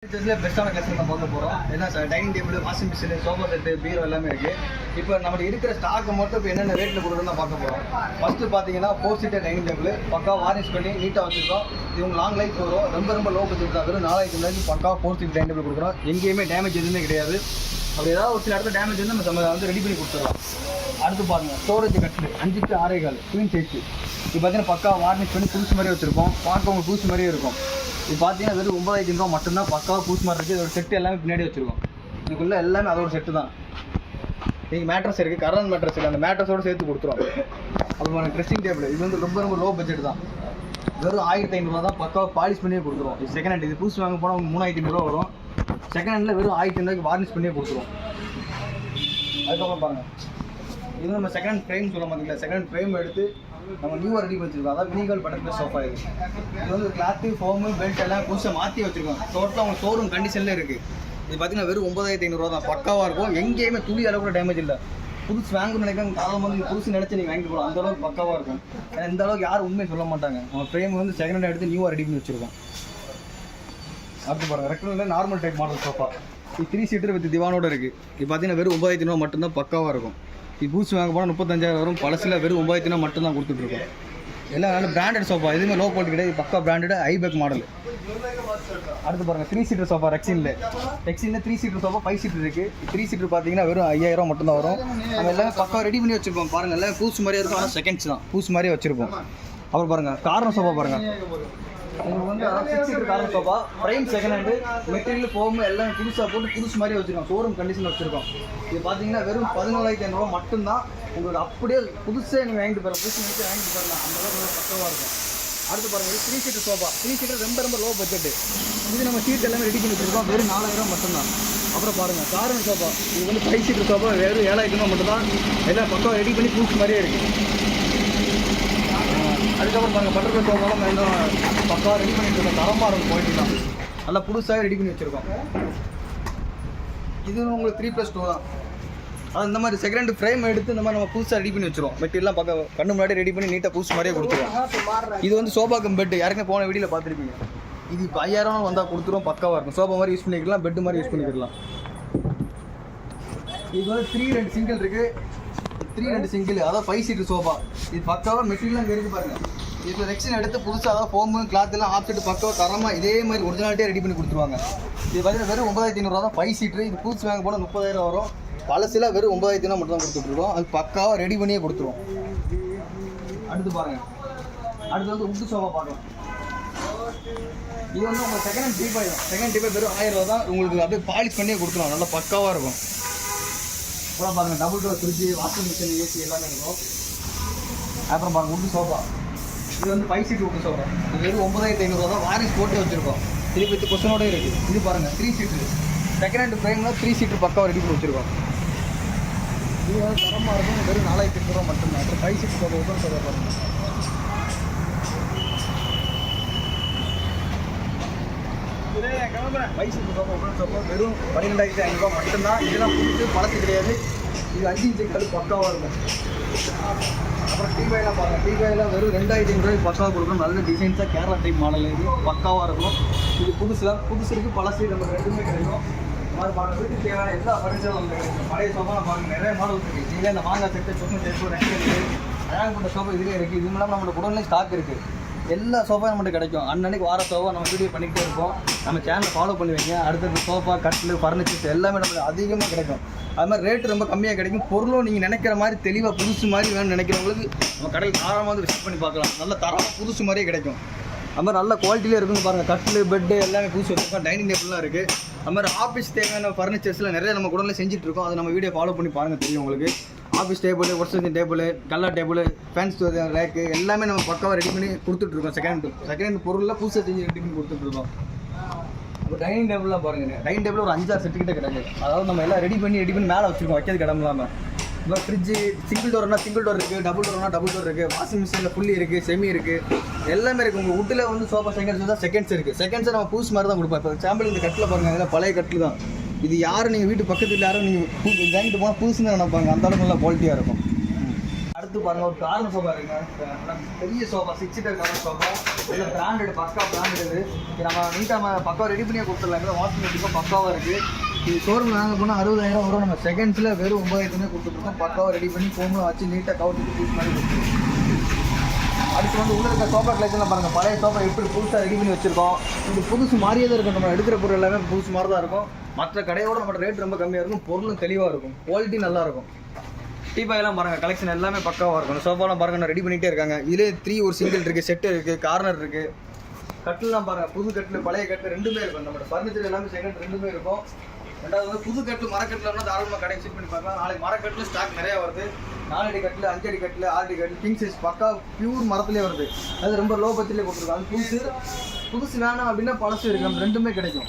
பெஸ்ட்டான கலெக்ஷன் தான் பார்க்க போகிறோம். ஏன்னா dining table, washing machine, sofa set, பீரோ எல்லாமே இருக்குது. இப்போ நம்ம இருக்கிற ஸ்டாக்கை மட்டும் இப்போ என்னென்ன ரேட்டில் கொடுக்குறோம் தான் பார்க்க போகிறோம். ஃபஸ்ட்டு பார்த்தீங்கன்னா 4 சீட்டர் டைனிங் டேபிள் பக்கா வார்னிஷ் பண்ணி நீட்டாக வச்சுருக்கோம். இவங்க லாங் லைஃப் வரும். ரொம்ப லோ பட்ஜெட் தான். வெறும் 4000 பக்கா 4 சீட்டர் டைனிங் டேபிள் கொடுக்குறோம். எங்கேயுமே டேமேஜ் எதுவுமே கிடையாது. அப்படி ஏதாவது ஒரு சில இடத்துல டேமேஜ் வந்து நம்ம வந்து ரெடி பண்ணி கொடுத்துடலாம். அடுத்து பாருங்கள், ஸ்டோரேஜ் கட்டில் 5 to 6.25 குயின் சைஸ். இது பார்த்தீங்கன்னா பக்கா வார்னிஷ் பண்ணி புதுசு மாதிரியே வச்சுருக்கோம். பார்க்க உங்களுக்கு புதுசு மாதிரியே இருக்கும். இது பார்த்தீங்கன்னா வெறும் 9500 மட்டும்தான். பக்காவாக பூஸ் மாதிரி இருக்குது. இதோட செட்டு எல்லாமே பின்னாடி வச்சுருக்கோம். இதுக்குள்ளே எல்லாமே அதோட செட்டு தான். நீங்கள் மேட்ரஸ் இருக்குது, கரண்ட் மேட்ரஸ் இருக்குது. அந்த மேட்ரஸோடு சேர்த்து கொடுத்துரும். அப்புறம் ட்ரெஸ்ஸிங் டேபிள் இது வந்து ரொம்ப லோ பட்ஜெட் தான். வெறும் 1500 தான். பக்காவாக பாலிஷ் பண்ணியே கொடுத்துருவோம். இது செகண்ட் ஹேண்ட். இது புதுசு வாங்க போனால் 3500 வரும். செகண்ட் ஹேண்டில் வெறும் 1500 வார்னிஷ் பண்ணியே கொடுத்துருவோம். அதுக்கப்புறம் பாருங்கள், இது நம்ம செகண்ட் ஹேண்ட் ஃப்ரேம் சொல்ல மாட்டீங்களா, செகண்ட் ஹேண்ட் ஃப்ரேம் எடுத்து நம்ம நியூவாக ரெடி வச்சுருக்கோம். அதாவது மினிகால் பட்டர்ஃப்ளை சோஃபா. இது வந்து கிளாத்து, ஃபோமு, பெல்ட் எல்லாம் புதுசாக மாற்றி வச்சுருக்கோம். டோட்டலாக அவங்க ஷோரூம் கண்டிஷனில் இருக்குது. இது பார்த்தீங்கன்னா வெறும் 9500 தான். பக்காவாக இருக்கும். எங்கேயுமே துளி அளவு கூட டேமேஜ் இல்லை. புதுசு வாங்கணும்னு நினைக்கிறாங்க. காலம் வந்து புதுசு நினச்சி நீங்கள் வாங்கிட்டு போகலாம். அந்தளவுக்கு பக்காவாக இருக்கும். ஏன்னா இந்த அளவுக்கு யாரும் உண்மையை சொல்ல மாட்டாங்க. நம்ம ஃப்ரேம் வந்து செகண்ட் ஹேண்ட் எடுத்து நியூவாக ரெடி பண்ணி வச்சுருக்கோம். அடுத்து பாருங்கள், ரெக்டனில் நார்மல் டைப் மாடல் சோஃபா. இது 3 சீட்டர் வித் திவானோட இருக்குது. இது பார்த்தீங்கன்னா வெறும் 9500 மட்டும்தான். பக்காவாக இருக்கும். இது பூஸ் வாங்க போனால் 35,000 வரும். பழசில் வெறும் 9500 மட்டும்தான் கொடுத்துட்ருக்கோம். எல்லாம் நல்ல பிராண்டட் சோஃபா. எதுவுமே லோ குவாலிட்டி கிடையாது. பக்கா பிராண்டட் ஐபேக் மாடல். அடுத்து பாருங்கள், 3 சீட்டர் சோஃபா ரெக்ஸினில் 3 சீட்டர் சோஃபா 5 சீட்டர் இருக்குது. 3 சீட்டர் பார்த்தீங்கன்னா வெறும் 5000 மட்டும்தான் வரும். நம்ம எல்லாமே பக்கா ரெடி பண்ணி வச்சுருப்போம். பாருங்கள், எல்லாம் பூஸ் மாதிரியே இருக்கும். ஆனால் செகண்ட்ஸ் தான். பூஸ் மாதிரியே வச்சுருப்போம். அப்புறம் பாருங்கள், கார்னர் சோஃபா பாருங்கள். இது வந்து 6 seater corner sofa. Prime second hand. Material foam எல்லாம் புதுசாக போட்டு புதுசு மாதிரி வச்சுருக்கோம். ஷோரூம் கண்டிஷனில் வச்சுருக்கோம். இது பார்த்தீங்கன்னா வெறும் 14,500 மட்டும்தான். உங்களுக்கு அப்படியே புதுசாக நீங்கள் வாங்கிட்டு போகலாம். புதுசு நினைச்சு வாங்கிட்டு போகலாம். அந்த அளவுக்கு பக்கவாக இருக்கும். அடுத்து பாருங்கள், இது 3 சீட்டர் சோஃபா. 3 சீட்டர் ரொம்ப லோ பட்ஜெட்டு. இது நம்ம சீட் எல்லாமே ரெடி பண்ணி வச்சுருக்கோம். வெறும் 4000 மட்டும்தான். அப்புறம் பாருங்கள், கார்னர் சோஃபா. இது வந்து 5 சீட்டர் சோஃபா. வெறும் 7000 மட்டும்தான். எல்லாம் பக்கம் ரெடி பண்ணி புதுசு மாதிரியே இருக்குது. அதுக்கப்புறம் பாருங்கள், பட்டர்ஃப்ளை சோஃபாவும் இன்னும் பக்காவாக ரெடி பண்ணிட்டு இருக்கோம். தரமாக இருக்கும். குவாலிட்டி தான். நல்லா புதுசாக ரெடி பண்ணி வச்சுருக்கோம். இது உங்களுக்கு 3+2 தான். அது இந்த மாதிரி செகண்ட் ஃப்ரேம் எடுத்து இந்த மாதிரி நம்ம புதுசாக ரெடி பண்ணி வச்சுருவோம். மெட்டீரியல்லாம் பக்கம் கண்ணு முன்னாடி ரெடி பண்ணி நீட்டாக புதுசு மாதிரியே கொடுத்துருவோம். இது வந்து சோஃபா கம் பெட். யாருக்குமே போன வீடியோவில் பார்த்துருப்பீங்க. இது இப்போ 5000 வந்தால் கொடுத்துருவோம். பக்காவாக இருக்கும். சோஃபா மாதிரி யூஸ் பண்ணிக்கலாம், பெட்டு மாதிரி யூஸ் பண்ணிக்கலாம். இது வந்து 3 சிங்கிள் இருக்குது. 3 சிங்கிள், அதாவது 5 சீட்டர் சோஃபா. இது பக்காவாக மெட்டீரியல் அங்கே இருக்குது பாருங்கள். இப்போ ரெக்ஸின் எடுத்து புதுசாக அதாவது ஃபோமு, கிளாத் எல்லாம் ஆப்செட்டு பக்காவாக தரமாக இதே மாதிரி ஒரிஜினாலிட்டியாக ரெடி பண்ணி கொடுத்துருவாங்க. இது பார்த்தீங்கன்னா வெறும் 9500 தான். 5 சீட்ரு. இது புதுசு வாங்க போனால் 30,000 வரும். பழசில் வெறும் 9500 மட்டும் தான் கொடுத்துட்ருக்கோம். அது பக்காவாக ரெடி பண்ணியே கொடுத்துருவோம். அடுத்து பாருங்கள், அடுத்து வந்து உட்டு சோஃபா பார்க்கலாம். இது வந்து உங்கள் செகண்ட் ஹேண்ட் டீபாய் தான். செகண்ட் டீபாய் வெறும் 1000 தான். உங்களுக்கு அப்படியே பாலிஷ் பண்ணியே கொடுத்துருவோம். நல்லா பக்காவாக இருக்கும். அப்புறம் பாருங்கள், double door fridge, washing machine, AC எல்லாமே இருக்கும். அப்புறம் பாருங்கள், உட்டு சோஃபா. இது வந்து 5 சீட் உட்டு சோஃபா. இது வெறும் 9500 தான். வாரிஸ் போட்டு வச்சுருக்கோம். இது வித் கொஸ்டனோட இருக்குது. இது பாருங்கள், 3 சீட்ரு செகண்ட் ஹேண்ட் ஃப்ரேம்னா 3 சீட்ரு பக்காவாக ரெடி பண்ணி வச்சுருக்கோம். இது வந்து தரமாக இருக்கும். வெறும் 4800 மட்டும்தான். அப்புறம் 5 சீட் சோஃபா உட்காந்து சோஃபா பாருங்கள். 5 சீட் சோஃபா உட்காந்து சோஃபா வெறும் 12,500 மட்டும்தான். இதெல்லாம் புதுசு, பழசு கிடையாது. இது 5 இன்ச்சு கல் பக்காவாக இருக்கும். அப்புறம் டீபாயெலாம் பாருங்கள். டீபாயெல்லாம் வெறும் 2500 பக்காவாக கொடுக்கணும். நல்ல டிசைன்ஸாக கேரளா டைப் மாடல். இது பக்காவாக இருக்கும். இது புதுசு இருக்குது, பழசு நம்ம ரெண்டுமே கிடைக்கும். அது பாருங்கள், வீட்டுக்கு தேவையான எல்லா ஃபர்னிச்சரும் வந்து கிடைக்கும். பழைய சோஃபாலாம் பாருங்கள், நிறைய மாடல் இருக்குது. இதே இந்த மாங்காய் செட்டு, சொன்ன செட்டு, ரெண்டு இருக்குது. அழகாக சோஃபா இதுலேயே இருக்குது. இது மூலம் நம்மளோட குடோன்லேயும் ஸ்டாக் இருக்குது. எல்லா சோஃபா நம்மகிட்ட கிடைக்கும். அன்னன்னைக்கு வார சோஃபா நம்ம வீடியோ பண்ணிக்கிட்டே இருப்போம். நம்ம சேனலை ஃபாலோ பண்ணி வைங்க. அடுத்தது சோஃபா, கட்டில், ஃபர்னிச்சர்ஸ் எல்லாமே நம்மளுக்கு அதிகமாக கிடைக்கும். அது மாதிரி ரேட்டு ரொம்ப கம்மியாக கிடைக்கும். பொருளும் நீங்கள் நினைக்கிற மாதிரி தெளிவாக புதுசு மாதிரி வேணும்னு நினைக்கிறவங்களுக்கு நம்ம கடையில் தாராளமாக வந்து விசிட் பண்ணி பார்க்கலாம். நல்ல தரமாக புதுசு மாதிரியே கிடைக்கும். அது மாதிரி நல்ல குவாலிட்டியில் இருக்குன்னு பாருங்கள். கட்டில், பெட்டு எல்லாமே புதுசு வச்சுருக்கோம். டைனிங் டேபிள்லாம் இருக்குது. அது மாதிரி ஆஃபீஸ் தேவையான ஃபர்னிச்சர்ஸ்லாம் நிறைய நம்ம குடோன்ல செஞ்சுட்ருக்கோம். அதை நம்ம வீடியோ ஃபாலோ பண்ணி பாருங்கள், தெரியும் உங்களுக்கு. ஆஃபீஸ் டேபிள், ஒர்க் டேபிள், கல்லா டேபிள், ஃபேன்ஸ் ரேக்கு எல்லாமே நம்ம பக்காவாக ரெடி பண்ணி கொடுத்துட்ருக்கோம். செகண்ட் பொருளில் புதுசாக செஞ்சு ரெடி பண்ணி கொடுத்துட்ருக்கோம். இப்போ டைனிங் டேபிள்லாம் பாருங்கள். டைனிங் டேபிள் ஒரு 5-6 செட்டுக்கிட்ட கிடையாது. அதாவது நம்ம எல்லாம் ரெடி பண்ணி மேலே வச்சுருக்கோம். வைக்கிறது இடம் இல்லாமல். இப்போ ஃப்ரிட்ஜு சிங்கிள் டோர்னா சிங்கிள் டோர் இருக்குது, டபுள் டோர்னா டபுள் டோர் இருக்குது, வாஷிங் மிஷினில் ஃபுல்லி இருக்குது, செமி இருக்குது, எல்லாமே இருக்குது. உங்கள் வீட்டில் வந்து சோஃபா செகண்ட்ஸ் தான் செகண்ட்ஸ் இருக்குது. செகண்ட்ஸை நம்ம புதுசு மாதிரி தான் கொடுப்போம். இப்போ சாம்பிள் இந்த கட்டில் பாருங்கள், இதெல்லாம் பழைய கட்டில் தான். இது யாரும் நீங்கள் வீட்டு பக்கத்தில் யாரும் நீங்கள் வாங்கிட்டு போனால் புதுசுன்னு நினைப்பாங்க. அந்தளவுக்கு நல்லா குவாலிட்டியாக இருக்கும். அடுத்து அடுத்து பாருங்க ஒரு கார்னர் சோஃபா இருக்குங்க, பெரிய சோஃபா 6 சீட்டர் கார்னர் சோஃபா, இது பிராண்டட், பக்கா பிராண்டட். இது நம்ம நீட்டாக பக்காவாக ரெடி பண்ணியே கொடுத்துடலாம். வாஷிங் மிஷினும் பக்காவாக இருக்குது. இது ஷோரூம் நாங்கள் போனால் 60,000 வரும், நம்ம செகண்ட்ஸில் வெறும் 9,000 கொடுத்துருக்கோம். பக்காவாக ரெடி பண்ணி ஃபோம்லாம் வச்சு நீட்டாக கவுட்டு யூஸ் பண்ணி கொடுத்துருக்கோம். அடுத்து வந்து உள்ள இருக்க சோஃபா கலெக்ஷனில் பாருங்கள், பழைய சோஃபா எப்படி புதுசாக ரெடி பண்ணி வச்சுருக்கோம். இது புதுசு மாதிரியே தான் இருக்கும், நம்ம எடுக்கிற பொருள் எல்லாமே புதுசு மாதிரி தான் இருக்கும். மற்ற கடையோட நம்ம ரேட் ரொம்ப கம்மியாக இருக்கும், பொருளும் தெளிவாக இருக்கும், குவாலிட்டி நல்லாயிருக்கும். டீபாயெல்லாம் பாருங்கள், கலெக்ஷன் எல்லாமே பக்காவாக இருக்கும். சோஃபாலாம் பாருங்கள் நான் ரெடி பண்ணிகிட்டே இருக்காங்க. இதிலே 3 ஒரு சிங்கிள் இருக்குது, செட்டு இருக்குது, கார்னர் இருக்குது. கட்டிலாம் பாருங்கள், புது கட்டில் பழைய கட்டில் ரெண்டுமே இருக்கும். நம்மளோட ஃபர்னிச்சர் எல்லாமே செகண்ட் ரெண்டுமே இருக்கும். ரெண்டாவது வந்து புது கட்டில் மரக்கட்டில்னா தாராளமாக கடையை செட் பண்ணி பார்க்கலாம். நாளைக்கு மரக்கட்டில் ஸ்டாக் நிறையா வருது. 4 அடி கட்டில், 5 அடி கட்டில், 6 அடி கட்டில், கிங் சைஸ் பக்கா பியூர் மரத்துலேயே வருது. அது ரொம்ப லோ பட்ஜெட்லேயே கொடுத்துருக்கோம். அது புதுசு வேணாம் அப்படின்னா பழசு இருக்கு, நம்ம ரெண்டுமே கிடைக்கும்.